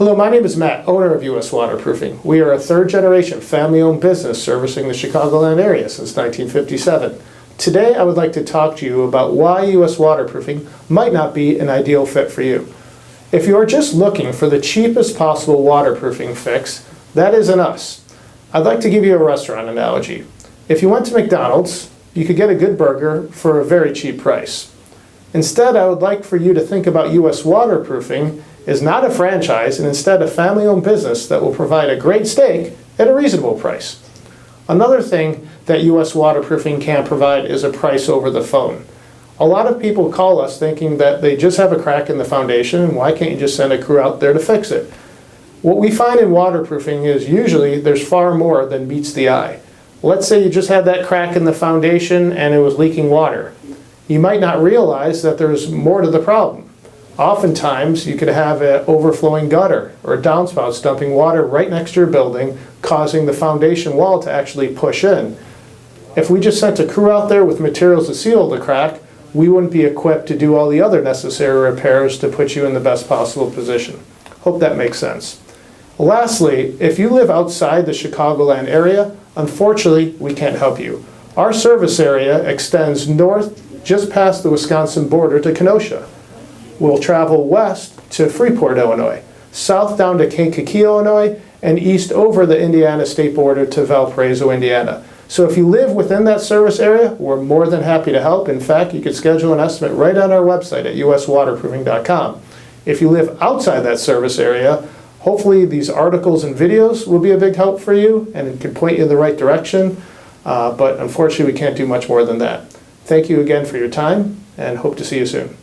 Hello, my name is Matt, owner of U.S. Waterproofing. We are a third-generation family-owned business servicing the Chicagoland area since 1957. Today, I would like to talk to you about why U.S. Waterproofing might not be an ideal fit for you. If you are just looking for the cheapest possible waterproofing fix, that isn't us. I'd like to give you a restaurant analogy. If you went to McDonald's, you could get a good burger for a very cheap price. Instead, I would like for you to think about U.S. Waterproofing is not a franchise and instead a family-owned business that will provide a great steak at a reasonable price. Another thing that U.S. Waterproofing can provide is a price over the phone. A lot of people call us thinking that they just have a crack in the foundation and why can't you just send a crew out there to fix it? What we find in waterproofing is usually there's far more than meets the eye. Let's say you just had that crack in the foundation and it was leaking water. You might not realize that there's more to the problem. Oftentimes, you could have an overflowing gutter or downspouts dumping water right next to your building, causing the foundation wall to actually push in. If we just sent a crew out there with materials to seal the crack, we wouldn't be equipped to do all the other necessary repairs to put you in the best possible position. Hope that makes sense. Lastly, if you live outside the Chicagoland area, unfortunately, we can't help you. Our service area extends north just past the Wisconsin border to Kenosha. We'll travel west to Freeport, Illinois, south down to Kankakee, Illinois, and east over the Indiana state border to Valparaiso, Indiana. So if you live within that service area, we're more than happy to help. In fact, you could schedule an estimate right on our website at uswaterproofing.com. If you live outside that service area, hopefully these articles and videos will be a big help for you and it can point you in the right direction. But unfortunately, we can't do much more than that. Thank you again for your time and hope to see you soon.